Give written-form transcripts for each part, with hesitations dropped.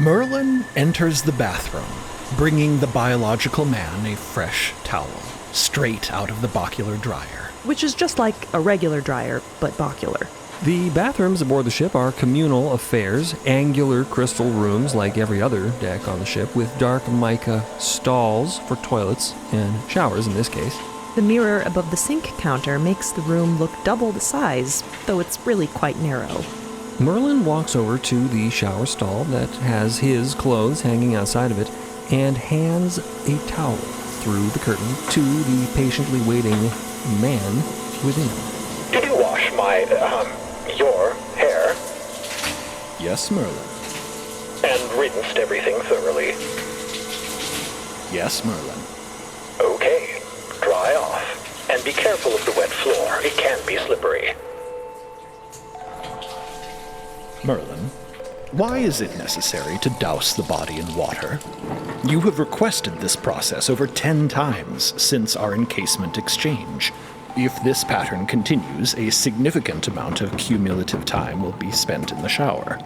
Merlin enters the bathroom, bringing the biological man a fresh towel, straight out of the bacular dryer. Which is just like a regular dryer, but bacular. The bathrooms aboard the ship are communal affairs, angular crystal rooms like every other deck on the ship, with dark mica stalls for toilets and showers in this case. The mirror above the sink counter makes the room look double the size, though it's really quite narrow. Merlin walks over to the shower stall that has his clothes hanging outside of it and hands a towel through the curtain to the patiently waiting man within. Did you wash your hair? Yes, Merlin. And rinsed everything thoroughly? Yes, Merlin. Okay, dry off. And be careful of the wet floor. It can be slippery. Merlin, why is it necessary to douse the body in water? You have requested this process over 10 times since our encasement exchange. If this pattern continues, a significant amount of cumulative time will be spent in the shower.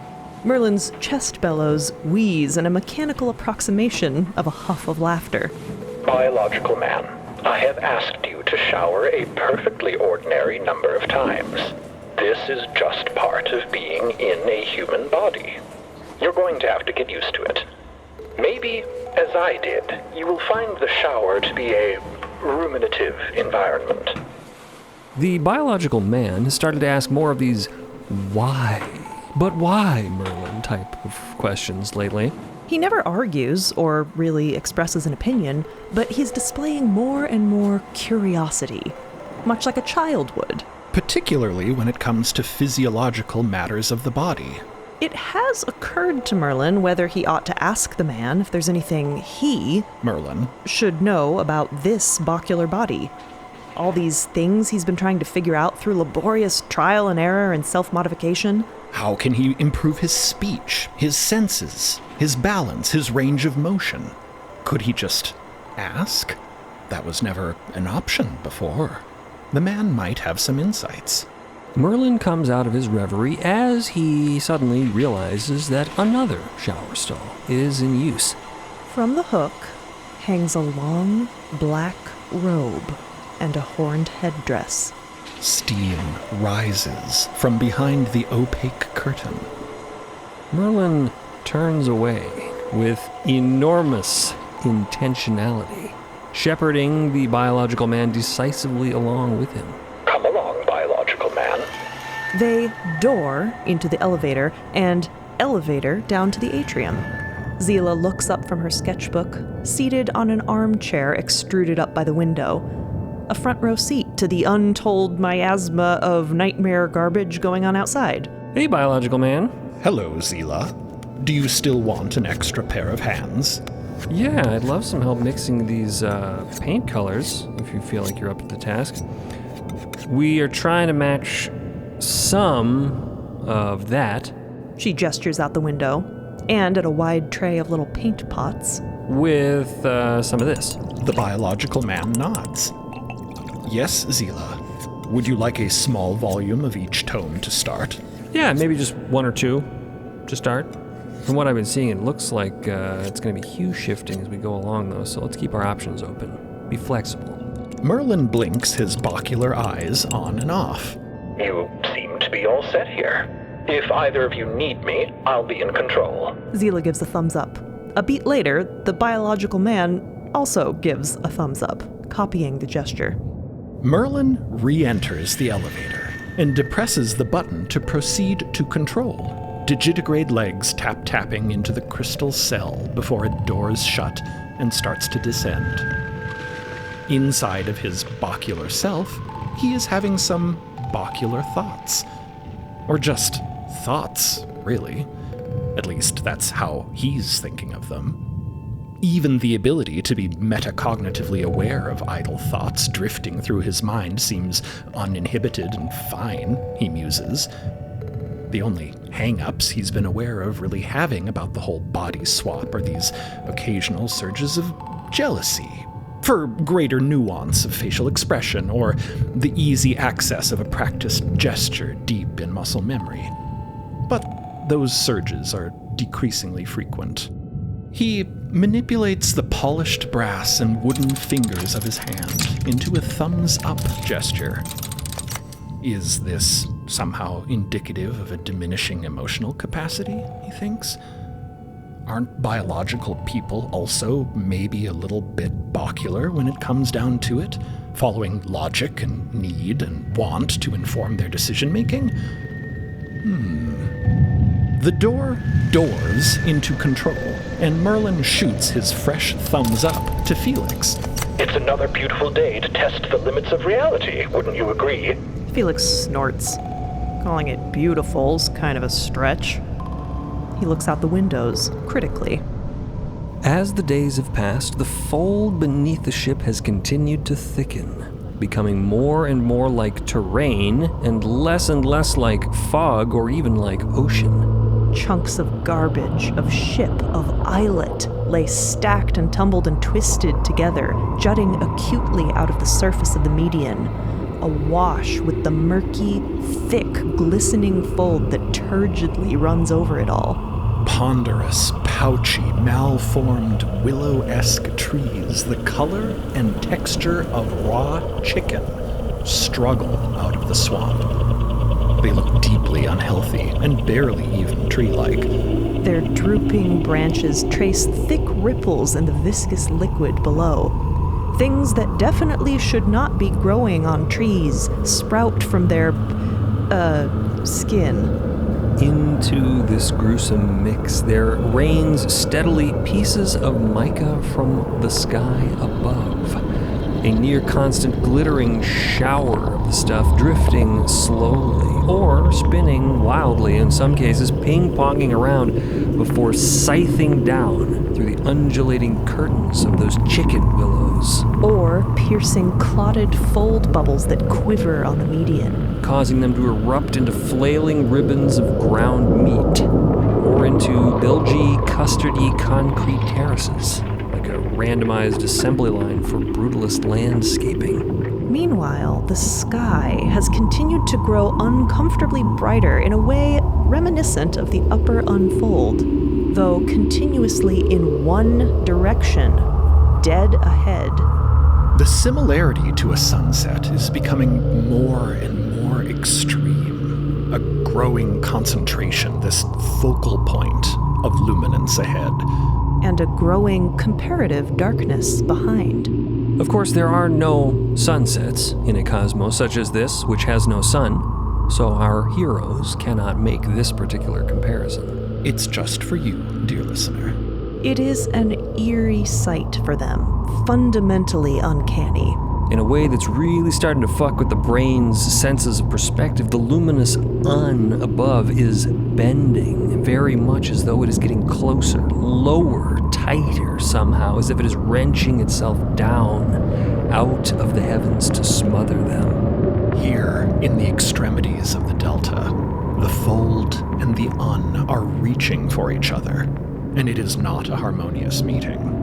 Merlin's chest bellows wheeze in a mechanical approximation of a huff of laughter. Biological man, I have asked you to shower a perfectly ordinary number of times. This is just part of being in a human body. You're going to have to get used to it. Maybe, as I did, you will find the shower to be a ruminative environment. The biological man has started to ask more of these why, but why, Merlin type of questions lately. He never argues or really expresses an opinion, but he's displaying more and more curiosity, much like a child would. Particularly when it comes to physiological matters of the body. It has occurred to Merlin whether he ought to ask the man if there's anything he, Merlin, should know about this bacular body. All these things he's been trying to figure out through laborious trial and error and self-modification. How can he improve his speech, his senses, his balance, his range of motion? Could he just ask? That was never an option before. The man might have some insights. Merlin comes out of his reverie as he suddenly realizes that another shower stall is in use. From the hook hangs a long black robe and a horned headdress. Steam rises from behind the opaque curtain. Merlin turns away with enormous intentionality, shepherding the biological man decisively along with him. Come along, biological man. They door into the elevator and elevator down to the atrium. Zila looks up from her sketchbook, seated on an armchair extruded up by the window, a front row seat to the untold miasma of nightmare garbage going on outside. Hey, biological man. Hello, Zila. Do you still want an extra pair of hands? Yeah, I'd love some help mixing these paint colors, if you feel like you're up to the task. We are trying to match some of that. She gestures out the window, and at a wide tray of little paint pots. With some of this. The biological man nods. Yes, Zila. Would you like a small volume of each tone to start? Yeah, maybe just one or two to start. From what I've been seeing, it looks like it's going to be hue shifting as we go along, though, so let's keep our options open. Be flexible. Merlin blinks his bacular eyes on and off. You seem to be all set here. If either of you need me, I'll be in control. Zila gives a thumbs up. A beat later, the biological man also gives a thumbs up, copying the gesture. Merlin re-enters the elevator and depresses the button to proceed to control. Digitigrade legs tap-tapping into the crystal cell before it doors shut and starts to descend. Inside of his bacular self, he is having some bacular thoughts. Or just thoughts, really. At least that's how he's thinking of them. Even the ability to be metacognitively aware of idle thoughts drifting through his mind seems uninhibited and fine, he muses. The only hang-ups he's been aware of really having about the whole body swap are these occasional surges of jealousy, for greater nuance of facial expression, or the easy access of a practiced gesture deep in muscle memory. But those surges are decreasingly frequent. He manipulates the polished brass and wooden fingers of his hand into a thumbs-up gesture. Is this somehow indicative of a diminishing emotional capacity, he thinks? Aren't biological people also maybe a little bit bachelor when it comes down to it, following logic and need and want to inform their decision-making? The door doors into control, and Merlin shoots his fresh thumbs up to Felix. It's another beautiful day to test the limits of reality, wouldn't you agree? Felix snorts. Calling it beautiful's kind of a stretch. He looks out the windows, critically. As the days have passed, the fold beneath the ship has continued to thicken, becoming more and more like terrain and less like fog or even like ocean. Chunks of garbage, of ship, of islet lay stacked and tumbled and twisted together, jutting acutely out of the surface of the median, awash with the murky, thick, glistening fold that turgidly runs over it all. Ponderous, pouchy, malformed, willow-esque trees, the color and texture of raw chicken, struggle out of the swamp. They look deeply unhealthy and barely even tree-like. Their drooping branches trace thick ripples in the viscous liquid below. Things that definitely should not be growing on trees sprout from their, skin. Into this gruesome mix, there rains steadily pieces of mica from the sky above. A near-constant glittering shower of the stuff drifting slowly, or spinning wildly, in some cases ping-ponging around before scything down through the undulating curtains of those chicken willows. Or piercing clotted fold bubbles that quiver on the median. Causing them to erupt into flailing ribbons of ground meat, or into bilgy, custardy concrete terraces, like a randomized assembly line for brutalist landscaping. Meanwhile, the sky has continued to grow uncomfortably brighter in a way reminiscent of the upper unfold, though continuously in one direction, dead ahead. The similarity to a sunset is becoming more and more extreme, a growing concentration, this focal point of luminance ahead. And a growing comparative darkness behind. Of course, there are no sunsets in a cosmos such as this, which has no sun, so our heroes cannot make this particular comparison. It's just for you, dear listener. It is an eerie sight for them, fundamentally uncanny. In a way that's really starting to fuck with the brain's senses of perspective, the luminous above is bending, very much as though it is getting closer, lower, tighter somehow, as if it is wrenching itself down out of the heavens to smother them. Here, in the extremities of the delta, the fold and the are reaching for each other, and it is not a harmonious meeting.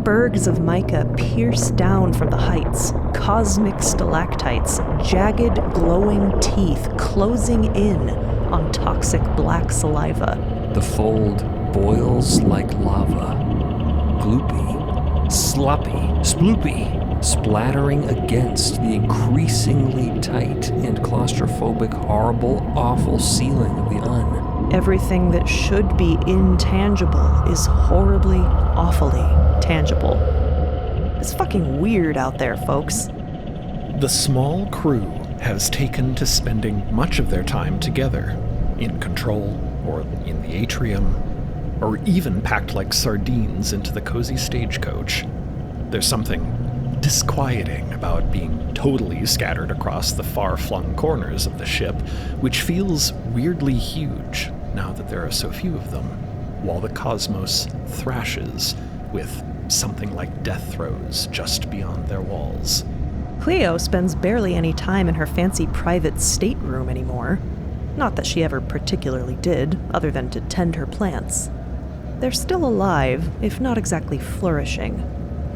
Bergs of mica pierce down from the heights, cosmic stalactites, jagged, glowing teeth closing in on toxic black saliva. The fold boils like lava, gloopy, sloppy, sploopy, splattering against the increasingly tight and claustrophobic, horrible, awful ceiling of the Everything that should be intangible is horribly, awfully tangible. It's fucking weird out there, folks. The small crew has taken to spending much of their time together, in control, or in the atrium, or even packed like sardines into the cozy stagecoach. There's something disquieting about being totally scattered across the far-flung corners of the ship, which feels weirdly huge now that there are so few of them, while the cosmos thrashes with something like death throes just beyond their walls. Cleo spends barely any time in her fancy private stateroom anymore. Not that she ever particularly did, other than to tend her plants. They're still alive, if not exactly flourishing.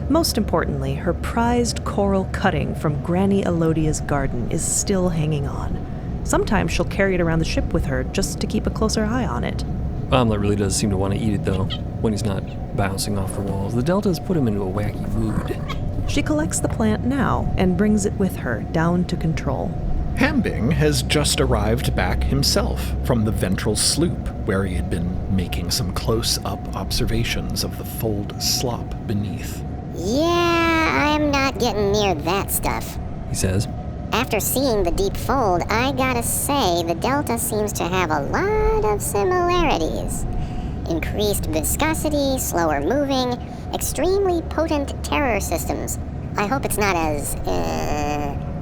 Most importantly, her prized coral cutting from Granny Elodia's garden is still hanging on. Sometimes she'll carry it around the ship with her just to keep a closer eye on it. Omelette really does seem to want to eat it, though, when he's not bouncing off the walls. The Deltas put him into a wacky mood. She collects the plant now and brings it with her down to control. Hambing has just arrived back himself from the ventral sloop, where he had been making some close-up observations of the fold slop beneath. Yeah, I'm not getting near that stuff, He says. After seeing the deep fold, I gotta say the Delta seems to have a lot of similarities. Increased viscosity, slower moving, extremely potent terror systems. I hope it's not as,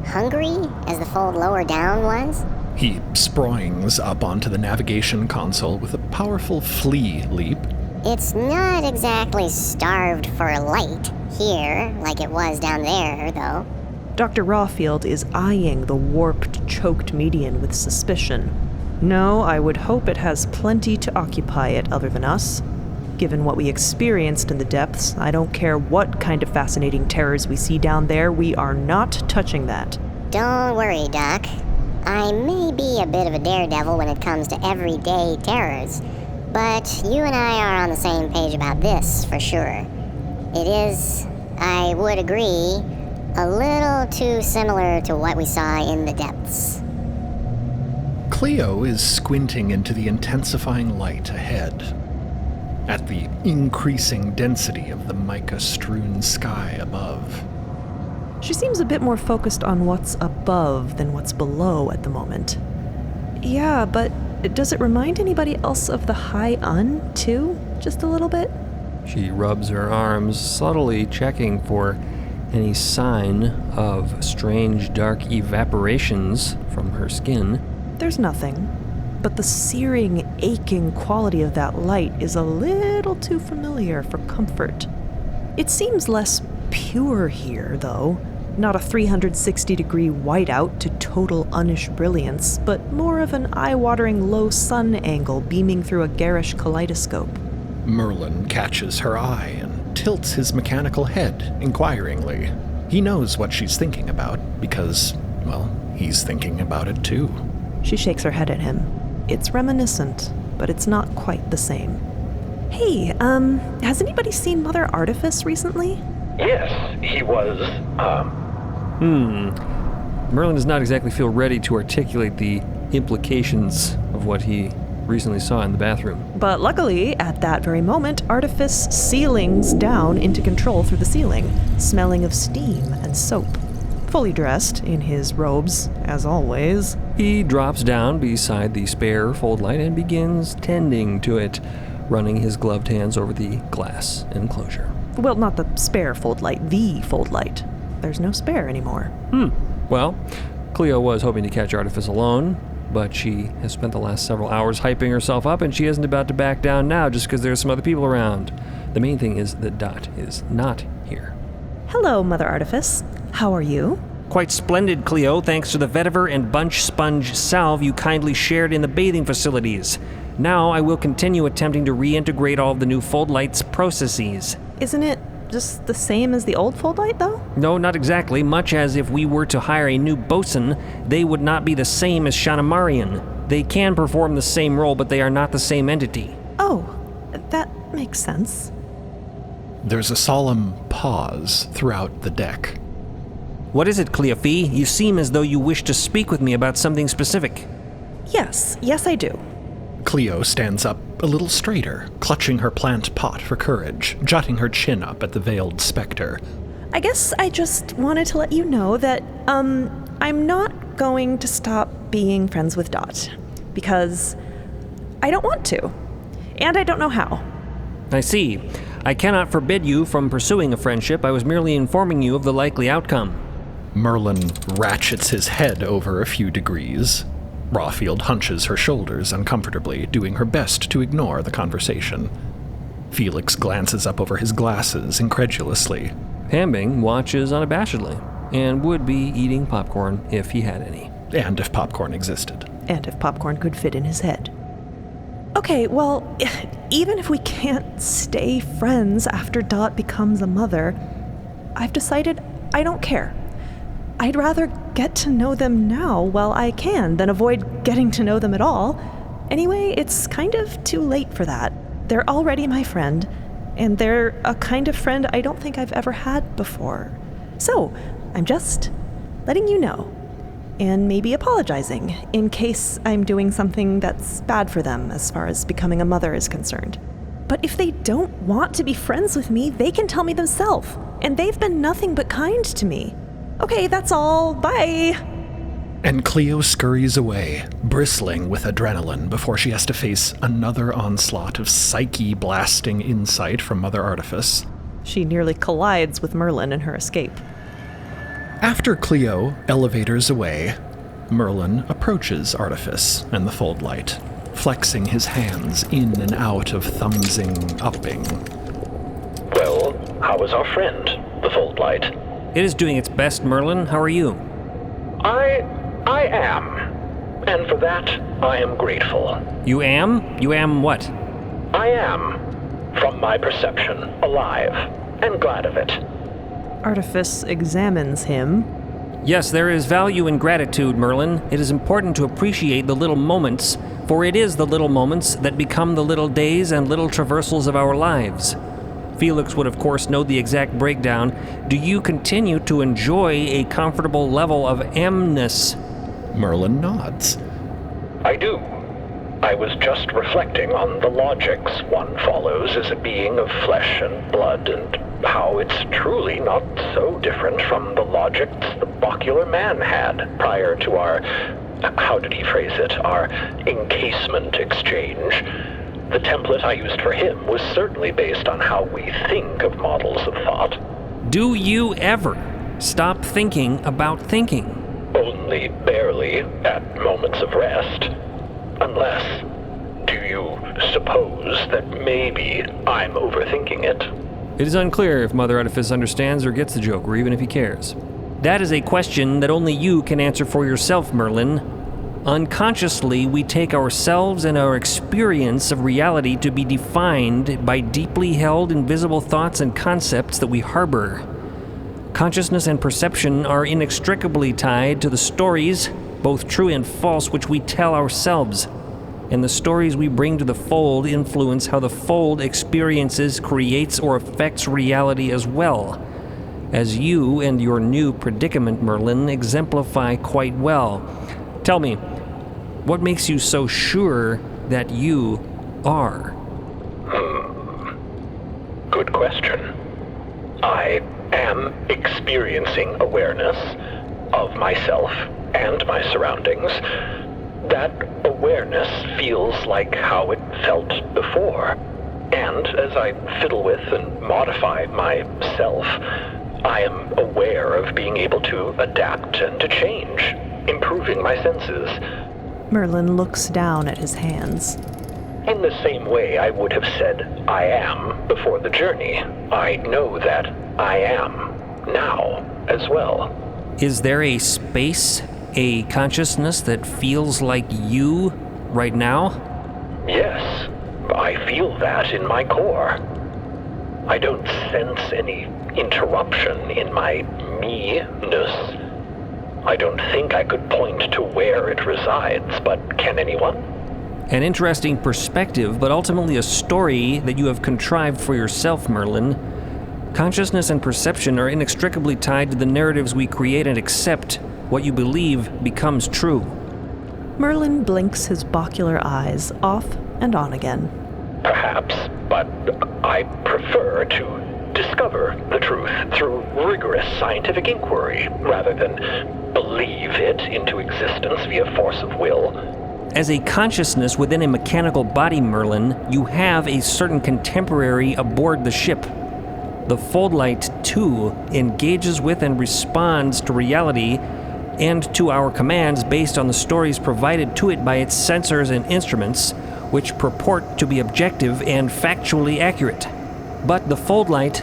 hungry as the fold lower down was. He sproings up onto the navigation console with a powerful flea leap. It's not exactly starved for light here, like it was down there, though. Dr. Rawfield is eyeing the warped, choked median with suspicion. No, I would hope it has plenty to occupy it other than us. Given what we experienced in the depths, I don't care what kind of fascinating terrors we see down there, we are not touching that. Don't worry, Doc. I may be a bit of a daredevil when it comes to everyday terrors, but you and I are on the same page about this, for sure. It is, I would agree, a little too similar to what we saw in the depths. Cleo is squinting into the intensifying light ahead, at the increasing density of the mica-strewn sky above. She seems a bit more focused on what's above than what's below at the moment. Yeah, but does it remind anybody else of the high Un, too? Just a little bit? She rubs her arms, subtly checking for any sign of strange dark evaporations from her skin. There's nothing, but the searing, aching quality of that light is a little too familiar for comfort. It seems less pure here, though. Not a 360-degree whiteout to total unish brilliance, but more of an eye-watering low sun angle beaming through a garish kaleidoscope. Merlin catches her eye and tilts his mechanical head inquiringly. He knows what she's thinking about because, well, he's thinking about it too. She shakes her head at him. It's reminiscent, but it's not quite the same. Hey, has anybody seen Mother Artifice recently? Yes, he was, Merlin does not exactly feel ready to articulate the implications of what he recently saw in the bathroom. But luckily, at that very moment, Artifice ceilings down into control through the ceiling, smelling of steam and soap. Fully dressed in his robes, as always. He drops down beside the spare fold light and begins tending to it, running his gloved hands over the glass enclosure. Well, not the spare fold light, the fold light. There's no spare anymore. Well, Cleo was hoping to catch Artifice alone, but she has spent the last several hours hyping herself up, and she isn't about to back down now just because there's some other people around. The main thing is that Dot is not here. Hello, Mother Artifice. How are you? Quite splendid, Cleo, thanks to the vetiver and bunch sponge salve you kindly shared in the bathing facilities. Now I will continue attempting to reintegrate all of the new fold light's processes. Isn't it just the same as the old fold light, though? No, not exactly. Much as if we were to hire a new bosun, they would not be the same as Shanamarian. They can perform the same role, but they are not the same entity. Oh, that makes sense. There's a solemn pause throughout the deck. What is it, Cleophie? You seem as though you wish to speak with me about something specific. Yes, I do. Cleo stands up a little straighter, clutching her plant pot for courage, jutting her chin up at the veiled specter. I guess I just wanted to let you know that, I'm not going to stop being friends with Dot. Because I don't want to. And I don't know how. I see. I cannot forbid you from pursuing a friendship. I was merely informing you of the likely outcome. Merlin ratchets his head over a few degrees. Rawfield hunches her shoulders uncomfortably, doing her best to ignore the conversation. Felix glances up over his glasses incredulously. Hambing watches unabashedly, and would be eating popcorn if he had any. And if popcorn existed. And if popcorn could fit in his head. Okay, well, even if we can't stay friends after Dot becomes a mother, I've decided I don't care. I'd rather get to know them now while I can than avoid getting to know them at all. Anyway, it's kind of too late for that. They're already my friend, and they're a kind of friend I don't think I've ever had before. So, I'm just letting you know, and maybe apologizing in case I'm doing something that's bad for them as far as becoming a mother is concerned. But if they don't want to be friends with me, they can tell me themselves, and they've been nothing but kind to me. Okay, that's all. Bye! And Cleo scurries away, bristling with adrenaline before she has to face another onslaught of psyche-blasting insight from Mother Artifice. She nearly collides with Merlin in her escape. After Cleo elevators away, Merlin approaches Artifice and the Fold Light, flexing his hands in and out of thumbsing upping. Well, how is our friend, the Fold Light? It is doing its best, Merlin. How are you? I am. And for that, I am grateful. You am? You am what? I am, from my perception, alive, and glad of it. Artifice examines him. Yes, there is value in gratitude, Merlin. It is important to appreciate the little moments, for it is the little moments that become the little days and little traversals of our lives. Felix would, of course, know the exact breakdown. Do you continue to enjoy a comfortable level of amness? Merlin nods. I do. I was just reflecting on the logics one follows as a being of flesh and blood, and how it's truly not so different from the logics the Bocular Man had prior to our, how did he phrase it, our encasement exchange. The template I used for him was certainly based on how we think of models of thought. Do you ever stop thinking about thinking? Only barely at moments of rest. Unless, do you suppose that maybe I'm overthinking it? It is unclear if Mother Artifice understands or gets the joke, or even if he cares. That is a question that only you can answer for yourself, Merlin. Unconsciously, we take ourselves and our experience of reality to be defined by deeply held invisible thoughts and concepts that we harbor. Consciousness and perception are inextricably tied to the stories, both true and false, which we tell ourselves. And the stories we bring to the fold influence how the fold experiences, creates, or affects reality as well. As you and your new predicament, Merlin, exemplify quite well. Tell me, what makes you so sure that you are? Good question. I am experiencing awareness of myself and my surroundings. That awareness feels like how it felt before. And as I fiddle with and modify myself, I am aware of being able to adapt and to change, improving my senses. Merlin looks down at his hands. In the same way I would have said I am before the journey, I know that I am now as well. Is there a space, a consciousness that feels like you right now? Yes, I feel that in my core. I don't sense any interruption in my me-ness. I don't think I could point to where it resides, but can anyone? An interesting perspective, but ultimately a story that you have contrived for yourself, Merlin. Consciousness and perception are inextricably tied to the narratives we create and accept. What you believe becomes true. Merlin blinks his bocular eyes off and on again. Perhaps, but I prefer to discover the truth through rigorous scientific inquiry, rather than believe it into existence via force of will. As a consciousness within a mechanical body, Merlin, you have a certain contemporary aboard the ship. The Foldlight, too, engages with and responds to reality and to our commands based on the stories provided to it by its sensors and instruments, which purport to be objective and factually accurate. But the Foldlight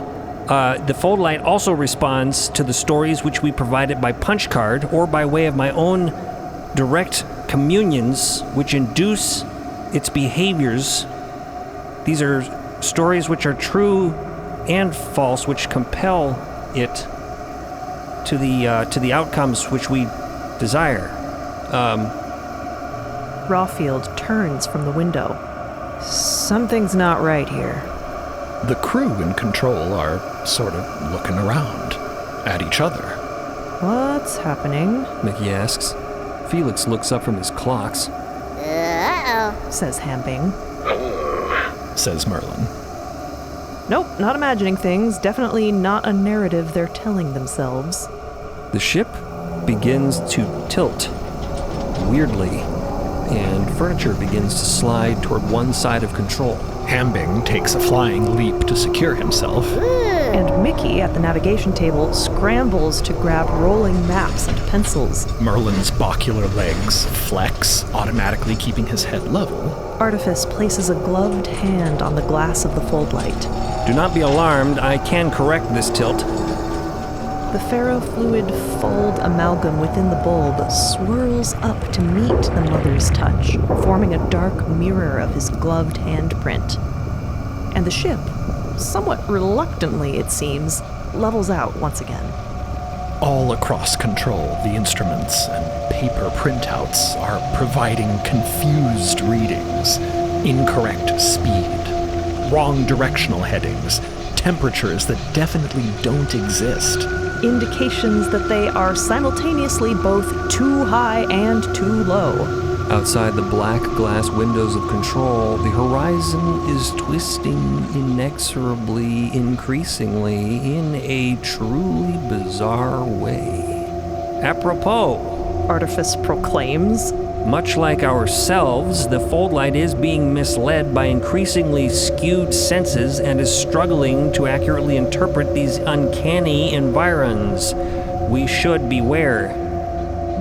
also responds to the stories which we provide it by punch card or by way of my own direct communions, which induce its behaviors. These are stories which are true and false, which compel it to the outcomes which we desire. Rawfield turns from the window. Something's not right here. The crew in control are sort of looking around at each other. What's happening? Mickey asks. Felix looks up from his clocks. Uh-oh. Says Hambing. Says Merlin. Nope, not imagining things. Definitely not a narrative they're telling themselves. The ship begins to tilt weirdly, and furniture begins to slide toward one side of control. Hambing takes a flying leap to secure himself. And Mickey, at the navigation table, scrambles to grab rolling maps and pencils. Merlin's baccular legs flex, automatically keeping his head level. Artifice places a gloved hand on the glass of the fold light. Do not be alarmed, I can correct this tilt. The ferrofluid fold amalgam within the bulb swirls up to meet the mother's touch, forming a dark mirror of his gloved handprint. And the ship, somewhat reluctantly it seems, levels out once again. All across control, the instruments and paper printouts are providing confused readings, incorrect speed, wrong directional headings, temperatures that definitely don't exist. Indications that they are simultaneously both too high and too low. Outside the black glass windows of control, the horizon is twisting inexorably, increasingly, in a truly bizarre way. Apropos, Artifice proclaims. much like ourselves, the fold light is being misled by increasingly skewed senses and is struggling to accurately interpret these uncanny environs. We should beware.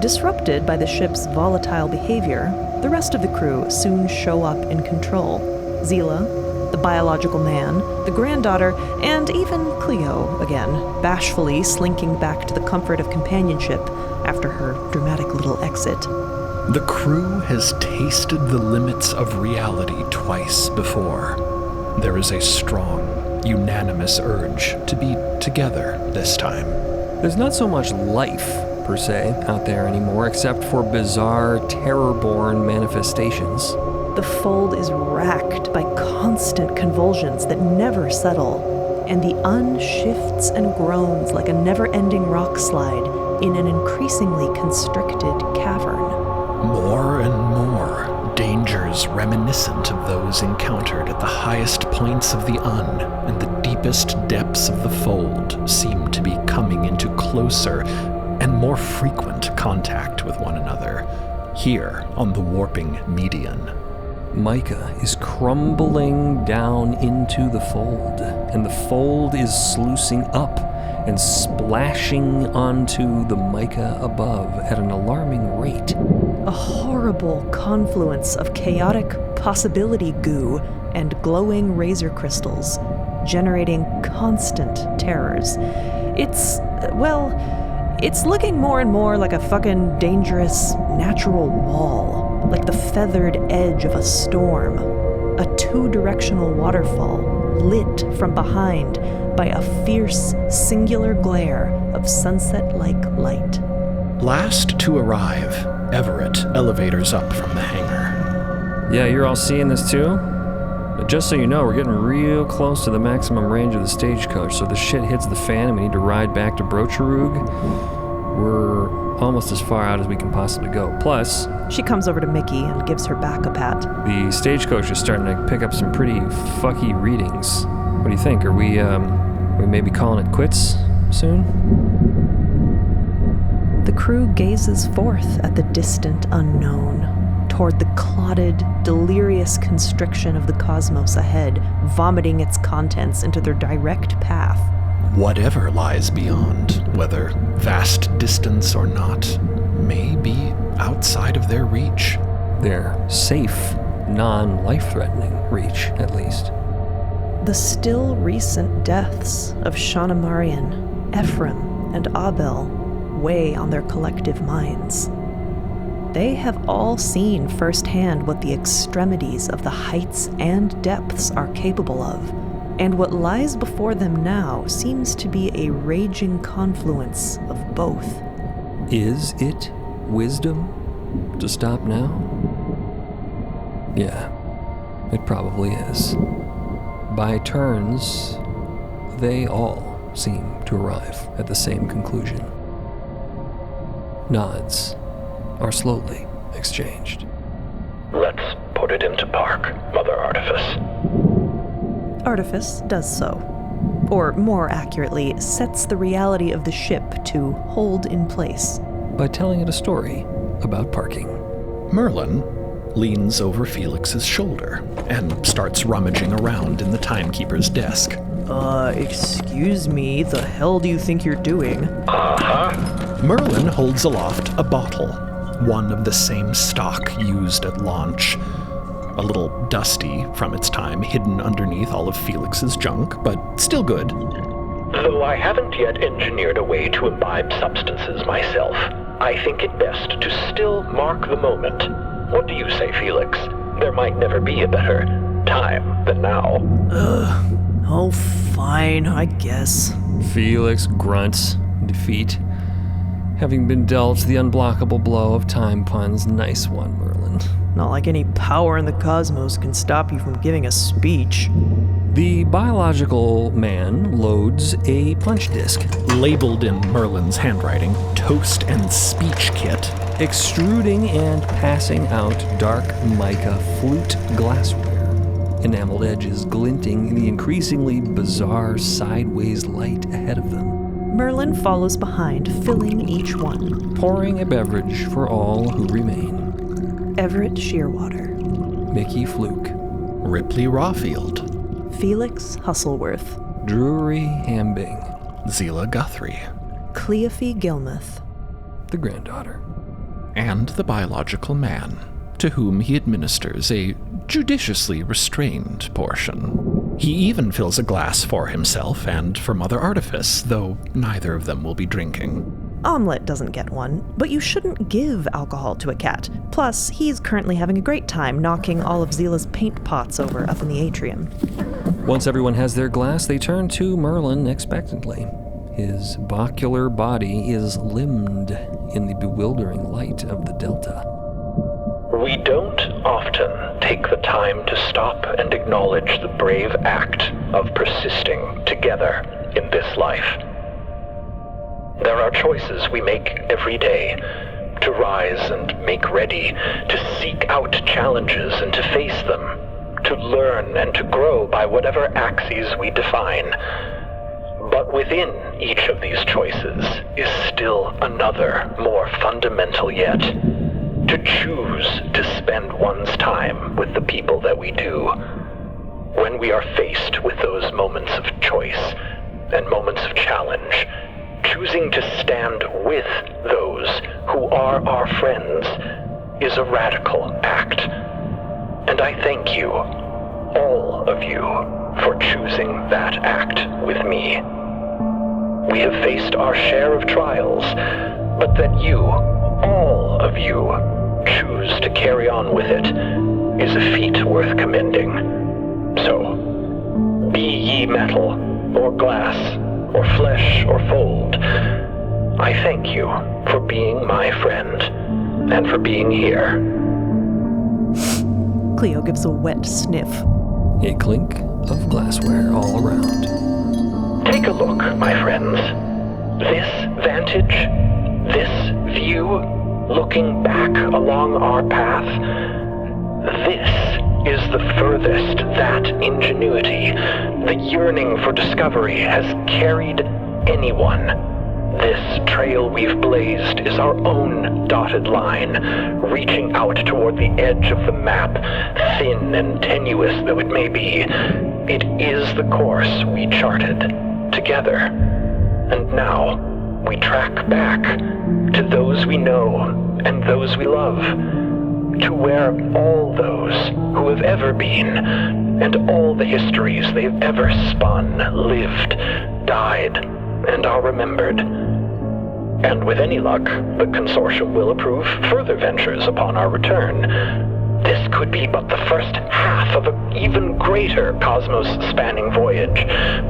Disrupted by the ship's volatile behavior, the rest of the crew soon show up in control. Zila, the biological man, the granddaughter, and even Cleo again, bashfully slinking back to the comfort of companionship after her dramatic little exit. The crew has tasted the limits of reality twice before. There is a strong, unanimous urge to be together this time. There's not so much life, per se, out there anymore, except for bizarre, terror-born manifestations. The fold is racked by constant convulsions that never settle, and the shifts and groans like a never-ending rock slide in an increasingly constricted cavern. More and more dangers reminiscent of those encountered at the highest points of the and the deepest depths of the fold seem to be coming into closer and more frequent contact with one another, here on the warping median. Micah is crumbling down into the fold, and the fold is sluicing up and splashing onto the mica above at an alarming rate. A horrible confluence of chaotic possibility goo and glowing razor crystals, generating constant terrors. It's looking more and more like a fucking dangerous natural wall, like the feathered edge of a storm, a two-directional waterfall lit from behind by a fierce, singular glare of sunset-like light. Last to arrive, Everett elevators up from the hangar. Yeah, you're all seeing this too? But just so you know, we're getting real close to the maximum range of the stagecoach, so the shit hits the fan and we need to ride back to Brocherug. We're almost as far out as we can possibly go. Plus, She comes over to Mickey and gives her back a pat. the stagecoach is starting to pick up some pretty fucky readings. What do you think? Are we maybe calling it quits soon? The crew gazes forth at the distant unknown, toward the clotted, delirious constriction of the cosmos ahead, vomiting its contents into their direct path. Whatever lies beyond, whether vast distance or not, may be outside of their reach. Their safe, non-life-threatening reach, at least. The still recent deaths of Shaunamarian, Ephraim, and Abel weigh on their collective minds. They have all seen firsthand what the extremities of the heights and depths are capable of, and what lies before them now seems to be a raging confluence of both. Is it wisdom to stop now? Yeah, it probably is. By turns, they all seem to arrive at the same conclusion. Nods are slowly exchanged. Let's put it into park, Mother Artifice. Artifice does so. Or more accurately, sets the reality of the ship to hold in place. By telling it a story about parking. Merlin leans over Felix's shoulder and starts rummaging around in the timekeeper's desk. Excuse me, the hell do you think you're doing? Merlin holds aloft a bottle, one of the same stock used at launch. A little dusty from its time, hidden underneath all of Felix's junk, but still good. Though I haven't yet engineered a way to imbibe substances myself, I think it best to still mark the moment. What do you say, Felix? There might never be a better time than now. Oh, fine, I guess. Felix grunts in defeat, having been dealt the unblockable blow of time puns. Nice one, Merlin. Not like any power in the cosmos can stop you from giving a speech. The biological man loads a punch disc, Labeled in Merlin's handwriting, Toast and Speech Kit. extruding and passing out dark mica flute glassware, enameled edges glinting in the increasingly bizarre sideways light ahead of them. Merlin follows behind, filling each one. Pouring a beverage for all who remain. Everett Shearwater. Mickey Fluke. Ripley Rawfield. Felix Hustleworth. Drury Hambing. Zila Guthrie. Cleophy Gilmuth. The granddaughter. And the biological man, to whom he administers a judiciously restrained portion. He even fills a glass for himself and for Mother Artifice, though neither of them will be drinking. Omelette doesn't get one, but you shouldn't give alcohol to a cat. Plus, he's currently having a great time knocking all of Zila's paint pots over up in the atrium. Once everyone has their glass, they turn to Merlin expectantly. His bacular body is limned in the bewildering light of the Delta. We don't often take the time to stop and acknowledge the brave act of persisting together in this life. There are choices we make every day to rise and make ready, to seek out challenges and to face them, to learn and to grow by whatever axes we define. But within each of these choices is still another, more fundamental yet. To choose to spend one's time with the people that we do. When we are faced with those moments of choice and moments of challenge, choosing to stand with those who are our friends is a radical act. And I thank you, all of you, for choosing that act with me. We have faced our share of trials, but that you, all of you, choose to carry on with it is a feat worth commending. So, be ye metal, or glass, or flesh, or fold, I thank you for being my friend, and for being here. Cleo gives a wet sniff. A clink of glassware all around. Take a look, my friends. This vantage, this view, looking back along our path, this is the furthest that ingenuity, the yearning for discovery, has carried anyone. This trail we've blazed is our own dotted line, reaching out toward the edge of the map, thin and tenuous though it may be. It is the course we charted together. And now we track back to those we know and those we love, to where all those who have ever been and all the histories they've ever spun, lived, died, and are remembered. And with any luck, the consortium will approve further ventures upon our return. This could be but the first half of an even greater cosmos-spanning voyage.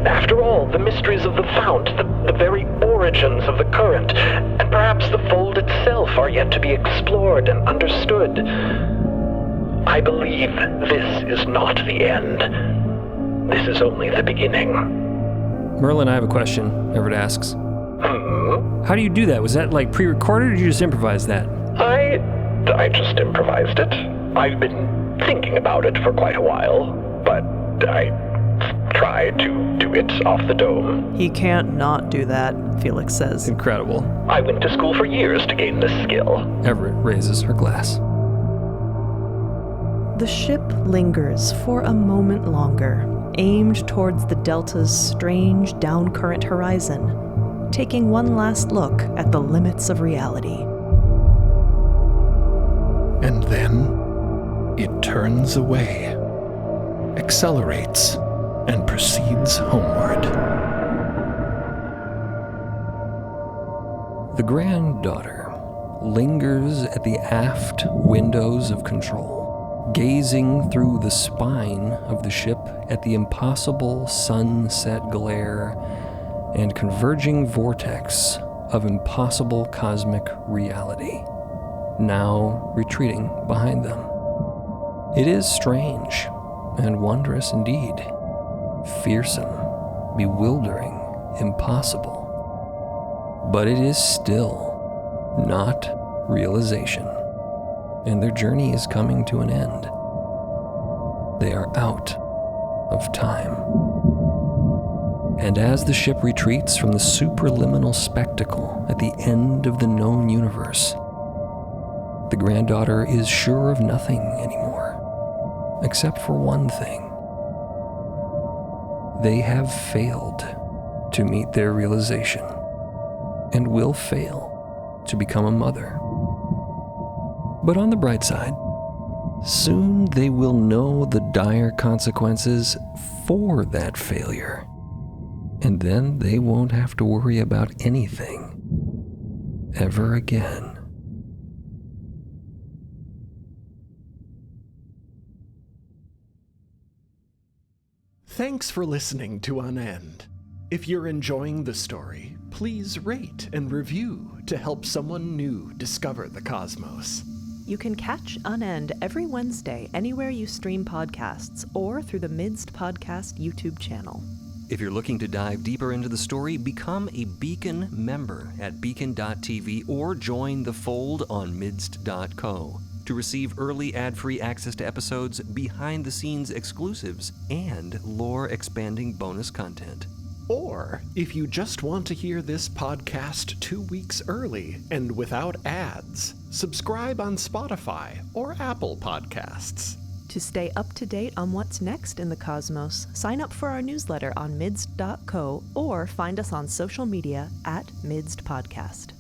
After all, the mysteries of the fount, the very origins of the current, and perhaps the fold itself are yet to be explored and understood. I believe this is not the end. This is only the beginning. Merlin, I have a question, Everett asks. How do you do that? Was that like pre-recorded or did you just improvise that? I just improvised it. I've been thinking about it for quite a while, but I tried to do it off the dome. He can't not do that, Felix says. Incredible. I went to school for years to gain this skill. Everett raises her glass. The ship lingers for a moment longer, aimed towards the Delta's strange downcurrent horizon, taking one last look at the limits of reality. And then it turns away, accelerates, and proceeds homeward. The granddaughter lingers at the aft windows of control, gazing through the spine of the ship at the impossible sunset glare and converging vortex of impossible cosmic reality, now retreating behind them. It is strange and wondrous indeed, fearsome, bewildering, impossible. But it is still not realization, and their journey is coming to an end. They are out of time. And as the ship retreats from the superliminal spectacle at the end of the known universe, the granddaughter is sure of nothing anymore, except for one thing. They have failed to meet their realization and will fail to become a mother. But on the bright side, soon they will know the dire consequences for that failure, and then they won't have to worry about anything ever again. Thanks for listening to Unend. If you're enjoying the story, please rate and review to help someone new discover the cosmos. You can catch Unend every Wednesday anywhere you stream podcasts or through the MIDST Podcast YouTube channel. If you're looking to dive deeper into the story, become a Beacon member at beacon.tv or join the fold on MIDST.co to receive early ad-free access to episodes, behind-the-scenes exclusives, and lore-expanding bonus content. Or, if you just want to hear this podcast 2 weeks early and without ads, subscribe on Spotify or Apple Podcasts. To stay up to date on what's next in the cosmos, sign up for our newsletter on MIDST.co or find us on social media at MIDST Podcast.